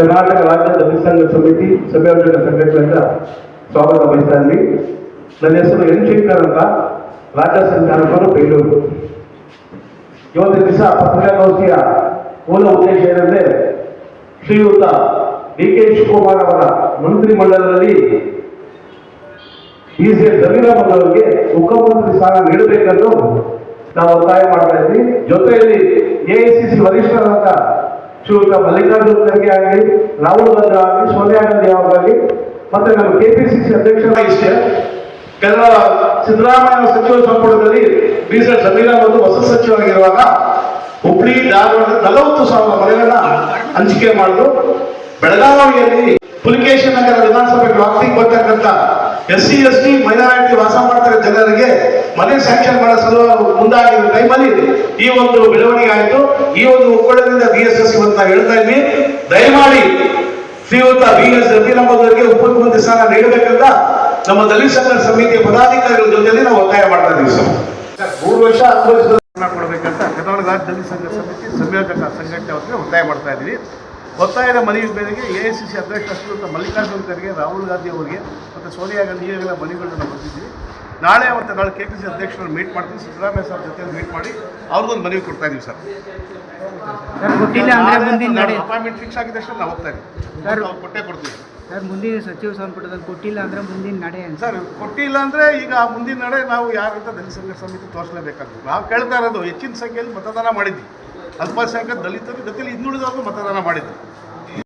ಕರ್ನಾಟಕ ರಾಜ್ಯ ದಲಿತ ಸಂಘ ಸಮಿತಿ ಸಭೆಯೋಜಕ ಸಂಘಟನೆಯಿಂದ ಸ್ವಾಗತ ಬಯಸ್ತಾ ಇದ್ವಿ. ನನ್ನ ಹೆಸರು ಎನ್ ಶಂಕರ್ ಅಂತ, ರಾಜ್ಯ ಸಂಚಾಲಕರು ಬೆಂಗಳೂರು. ಇವತ್ತಿನ ದಿವಸ ಪತ್ರಿಕಾಗೋಷ್ಠಿಯ ಮೂಲ ಉದ್ದೇಶ ಏನೆಂದರೆ, ಶ್ರೀಯುತ ಡಿ ಕೆ ಶಿವಕುಮಾರ್ ಅವರ ಮಂತ್ರಿ ಮಂಡಲದಲ್ಲಿ ಜಮೀರ್ ಅಹಮದ್ ಅವರಿಗೆ ಮುಖ್ಯಮಂತ್ರಿ ಸ್ಥಾನ ನೀಡಬೇಕೆಂದು ನಾವು ಒತ್ತಾಯ ಮಾಡ್ತಾ ಇದ್ವಿ. ಜೊತೆಯಲ್ಲಿ ಎಐಸಿಸಿ ವರಿಷ್ಠರಾದ ಶ್ರೀಯುತ ಮಲ್ಲಿಕಾರ್ಜುನ್ ಖರ್ಗೆ ಆಗಲಿ, ರಾಹುಲ್ ಗಾಂಧಿ ಆಗಲಿ, ಸೋನಿಯಾ ಗಾಂಧಿ ಅವರಾಗಲಿ, ಮತ್ತೆ ನಮ್ಮ ಕೆಪಿಸಿಸಿ ಅಧ್ಯಕ್ಷರ ಇಷ್ಟೇ ಕೆಲ ಸಿದ್ದರಾಮಯ್ಯ ಸಚಿವ ಸಂಪುಟದಲ್ಲಿ ಜಮೀರ್ ಅಹಮದ್ ಹೊಸ ಸಚಿವರಾಗಿರುವಾಗ ಹುಬ್ಳಿ ಧಾರವಾಡ 40,000 ಮನೆಗಳನ್ನ ಹಂಚಿಕೆ ಮಾಡಿದ್ರು. ಬೆಳಗಾವಿಯಲ್ಲಿ ಪುಲಿಕೇಶಿ ನಗರ ವಿಧಾನಸಭೆ ವ್ಯಾಪ್ತಿಗೆ ಬರ್ತಕ್ಕಂಥ SC ST ಮೈನಾರಿಟಿ ವಾಸ ಮಾಡ್ತಾರೆ ಜನರಿಗೆ ಮನೆ ಸ್ಯಾಂಕ್ಷನ್ ಮಾಡೋ ಸಲುವಾಗಿ ಮುಂದಾಗಿರೋ ಟೈಮಲ್ಲಿ ಈ ಒಂದು ಬೆಳವಣಿಗೆ ಆಯಿತು. ಈ ಒಂದು ಒಕ್ಕೂಟದಿಂದ BSS ಇವತ್ತು ನಾವು ಹೇಳ್ತಾ ಇದ್ವಿ, ದಯಮಾಡಿ ಶ್ರೀಯುತ BS ಜಮೀರ್ ಅಹಮದ್ ಅವರಿಗೆ ಉಪಮುಖ್ಯಮಂತ್ರಿ ಸ್ಥಾನ ನೀಡಬೇಕಂತ ನಮ್ಮ ದಲಿತ ಸಂಘ ಸಮಿತಿಯ ಪದಾಧಿಕಾರಿಗಳ ಜೊತೆಯಲ್ಲಿ ನಾವು ಒತ್ತಾಯ ಮಾಡ್ತಾ ಇದ್ದೀವಿ. ಸರ್ 3 ವರ್ಷ ಕೊಡಬೇಕಂತ ಕರ್ನಾಟಕ ರಾಜ್ಯ ದಲಿತ ಸಂಘ ಸಮಿತಿ ಸಂಯೋಜಕ ಸಂಘಟನೆ ಅವರಿಗೆ ಒತ್ತಾಯ ಮಾಡ್ತಾ ಇದ್ದೀವಿ. ಒತ್ತಾಯದ ಮನವಿ ಮೇರೆಗೆ AICC ಅಧ್ಯಕ್ಷ ಶ್ರೀಯುತ ಮಲ್ಲಿಕಾರ್ಜುನ್ ಖರ್ಗೆ, ರಾಹುಲ್ ಗಾಂಧಿ ಅವರಿಗೆ ಮತ್ತು ಸೋನಿಯಾ ಗಾಂಧಿ ಈಗಾಗಲೇ ಮನವಿಗಳನ್ನ ಬರ್ತಿದ್ದೀವಿ. ನಾಳೆ ಮತ್ತು ನಾಳೆ KPCC ಅಧ್ಯಕ್ಷರನ್ನು ಮೀಟ್ ಮಾಡ್ತೀವಿ. ಸಿದ್ದರಾಮಯ್ಯ ಸರ್ ಜೊತೆ ಮೀಟ್ ಮಾಡಿ ಅವ್ರಿಗೊಂದು ಮನವಿ ಕೊಡ್ತಾ ಇದ್ದೀವಿ. ಸರ್ ಅಪಾಯಿಂಟ್ಮೆಂಟ್ ಫಿಕ್ಸ್ ಆಗಿದ್ದಷ್ಟು ನಾವು ಹೋಗ್ತಾ ಇದ್ದೀವಿ. ಸರ್ ಅವ್ರು ಕೊಟ್ಟೇ ಕೊಡ್ತೀವಿ. ಸರ್ ಮುಂದಿನ ಸಚಿವ ಸಂಪುಟದಲ್ಲಿ ಕೊಟ್ಟಿಲ್ಲ ಅಂದರೆ ಮುಂದಿನ ನಡೆ ಅಂತ. ಸರ್ ಕೊಟ್ಟಿಲ್ಲ ಅಂದರೆ ಈಗ ಮುಂದಿನ ನಡೆ ನಾವು ಯಾರಂತ ದಲಿತ ಸಂಘ ಸಮಿತಿ ತೋರಿಸಲೇಬೇಕಾಗ್ತದೆ. ನಾವು ಕೇಳ್ತಾ ಇರೋದು ಹೆಚ್ಚಿನ ಸಂಖ್ಯೆಯಲ್ಲಿ ಮತದಾನ ಮಾಡಿದ್ವಿ. ಅಲ್ಪಸಂಖ್ಯಾತ ದಲಿತರು ಜೊತೆಲಿ ಹಿಂದುಳಿದವ್ರಿಗೂ ಮತದಾನ ಮಾಡಿದ್ವಿ.